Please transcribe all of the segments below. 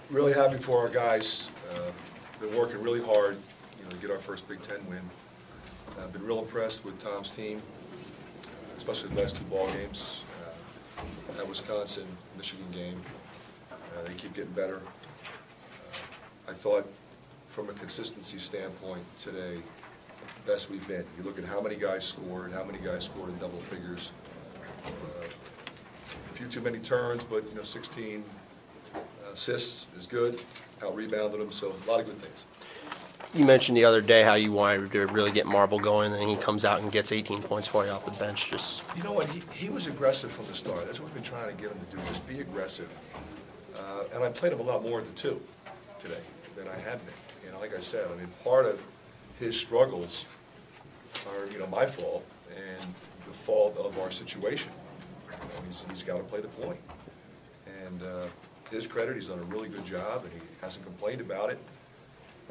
Really happy for our guys. Been working really hard, to get our first Big Ten win. I've been real impressed with Tom's team, especially the last two ball games. That Wisconsin-Michigan game, they keep getting better. I thought, from a consistency standpoint today, best we've been. You look at how many guys scored in double figures. A few too many turns, but 16 assists is good. Out-rebounded them, so a lot of good things. You mentioned the other day how you wanted to really get Marble going, and he comes out and gets 18 points for you off the bench. Just You know what? He was aggressive from the start. That's what we've been trying to get him to do. Just be aggressive. And I played him a lot more at the 2 today than I had been. Like I said, part of his struggles are my fault and the fault of our situation. He's got to play the point. And to his credit, he's done a really good job, and he hasn't complained about it.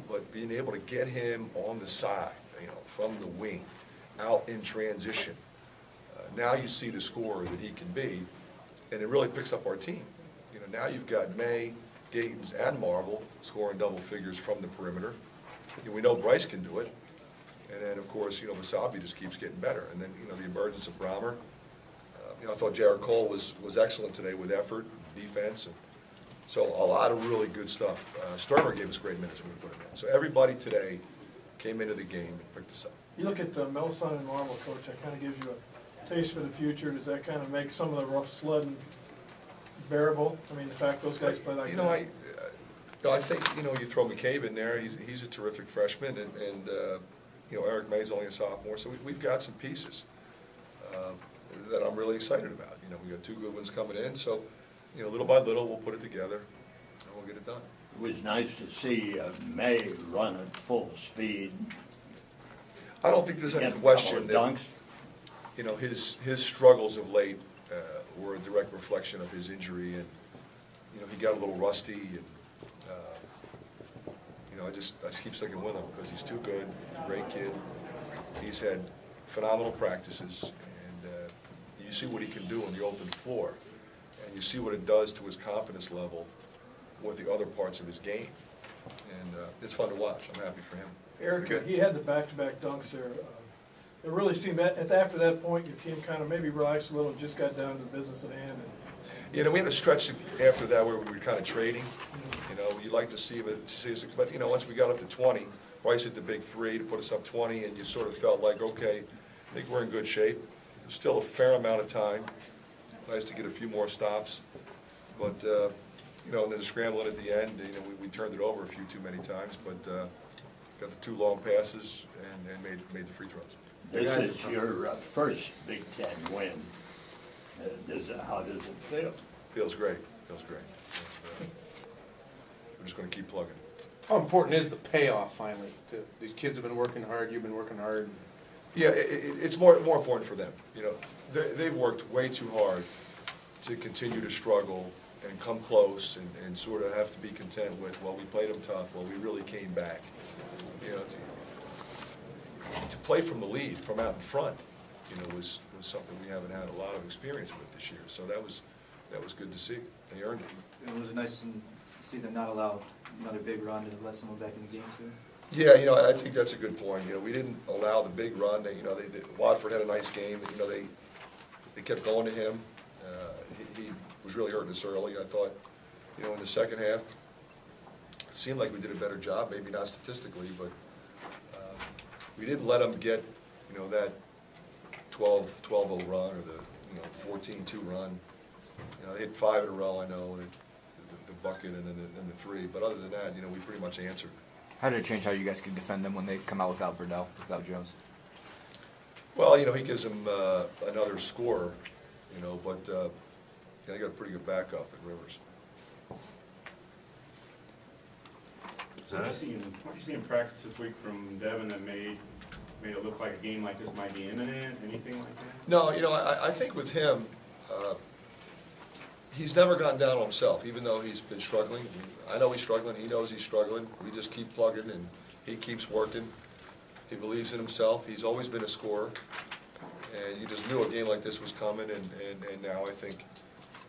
But being able to get him on the side, from the wing, out in transition, now you see the scorer that he can be, and it really picks up our team. Now you've got May, Gatens, and Marble scoring double figures from the perimeter. We know Bryce can do it. And then, of course, Wasabi just keeps getting better. And then, the emergence of Brahmer. I thought Jared Cole was excellent today with effort, defense, and so a lot of really good stuff. Sturmer gave us great minutes when we put him in. So everybody today came into the game and picked us up. You look at Melson and Marble, Coach, that kind of gives you a taste for the future. Does that kind of make some of the rough sledding bearable? The fact those guys play like that. I think, you throw McCabe in there, he's a terrific freshman, and Eric May's only a sophomore, so we've got some pieces that I'm really excited about. We got 2 good ones coming in, so little by little we'll put it together and we'll get it done. It was nice to see May run at full speed. I don't think there's any question that his struggles of late were a direct reflection of his injury, and he got a little rusty, and I just keep sticking with him because he's too good. He's a great kid. He's had phenomenal practices, and you see what he can do on the open floor, and you see what it does to his confidence level with the other parts of his game, and it's fun to watch. I'm happy for him. Eric, he had the back-to-back dunks there. It really seemed after that point your team kind of maybe relaxed a little and just got down to the business at hand. We had a stretch after that where we were kind of trading. You'd like to see us, but once we got up to 20, Bryce hit the big 3 to put us up 20, and you sort of felt like, okay, I think we're in good shape. There's still a fair amount of time. Nice to get a few more stops, but and then the scrambling at the end, we turned it over a few too many times, but got the 2 long passes and made the free throws. This is your first Big Ten win. How does it feel? Feels great. We're just going to keep plugging. How important is the payoff finally? These kids have been working hard. You've been working hard. Yeah, it's more important for them. They've worked way too hard to continue to struggle and come close and sort of have to be content with, well, we played them tough. Well, we really came back. To play from the lead, from out in front, was something we haven't had a lot of experience with this year. So that was good to see. They earned it. It was nice to see them not allow another big run to let someone back in the game too. Yeah, I think that's a good point. We didn't allow the big run. Watford had a nice game. They kept going to him. He was really hurting us early. I thought, in the second half, it seemed like we did a better job. Maybe not statistically, but we didn't let them get, that 12-0 run or the 14-2 run. They hit 5 in a row, I know, the bucket and then the 3. But other than that, we pretty much answered. How did it change how you guys can defend them when they come out without Verdell, without Jones? Well, he gives them another scorer, but they got a pretty good backup at Rivers. What you see in practice this week from Devin that made it look like a game like this might be imminent? Anything like that? No, I think with him, he's never gotten down on himself, even though he's been struggling. I know he's struggling. He knows he's struggling. We just keep plugging, and he keeps working. He believes in himself. He's always been a scorer, and you just knew a game like this was coming, and now I think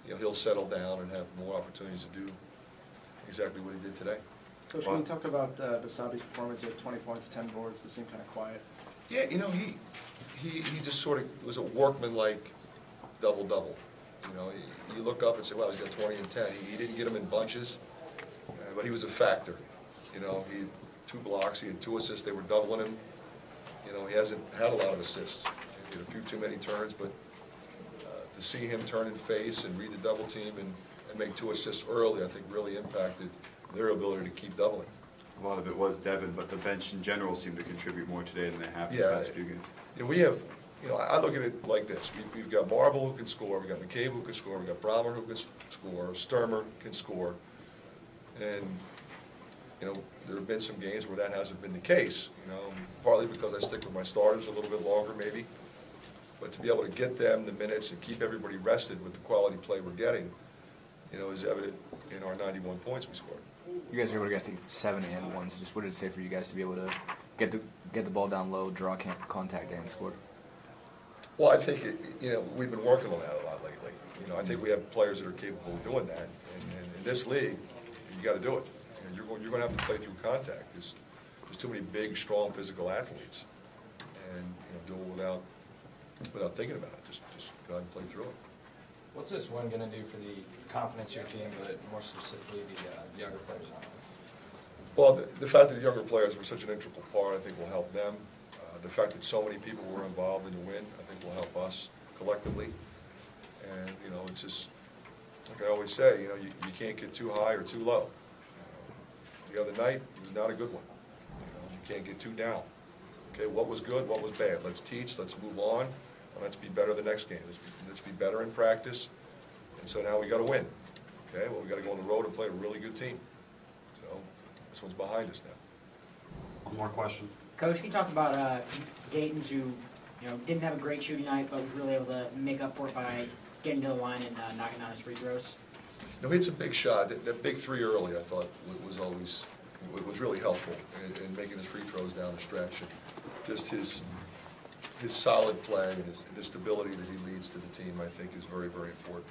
he'll settle down and have more opportunities to do exactly what he did today. Coach, can you talk about Basabi's performance? He had 20 points, 10 boards, but seemed kind of quiet. Yeah, you know, he just sort of was a workman-like double-double. You know, you look up and say, well, he's got 20 and 10. He didn't get them in bunches, but he was a factor. You know, he had 2 blocks, he had 2 assists, they were doubling him. You know, he hasn't had a lot of assists. He had a few too many turns, but to see him turn and face and read the double team and make 2 assists early, I think really impacted their ability to keep doubling. A lot of it was Devin, but the bench in general seemed to contribute more today than they have in Yeah, the past few games. you know, we have, you know, I look at it like this. We've got Marble who can score, we've got McCabe who can score, we've got Brahmer who can score, Sturmer can score. And, you know, there have been some games where that hasn't been the case, you know, partly because I stick with my starters a little bit longer maybe. But to be able to get them the minutes and keep everybody rested with the quality play we're getting, you know, is evident in our 91 points we scored. You guys were able to get, I think, 7 and 1. So just what did it say for you guys to be able to get the ball down low, draw contact, and score? Well, I think, you know, we've been working on that a lot lately. You know, I think we have players that are capable of doing that. And in this league, you got to do it. You know, you're going to have to play through contact. There's too many big, strong, physical athletes. And, you know, do it without thinking about it. Just go ahead and play through it. What's this win going to do for the confidence of your team, but more specifically the younger players on it? Well, the fact that the younger players were such an integral part, I think will help them. The fact that so many people were involved in the win, I think will help us collectively. And, you know, it's just, like I always say, you know, you can't get too high or too low. The other night was not a good one. You know, you can't get too down. Okay, what was good, what was bad? Let's teach, let's move on, and let's be better the next game. Let's be better in practice. And so now we got to win. Okay, well, we got to go on the road and play a really good team. So this one's behind us now. One more question. Coach, can you talk about Gatens, who didn't have a great shooting night, but was really able to make up for it by getting to the line and knocking down his free throws? No, he hit some big shot. That big 3 early, I thought, was really helpful in making his free throws down the stretch. And just his solid play and the stability that he leads to the team, I think, is very, very important.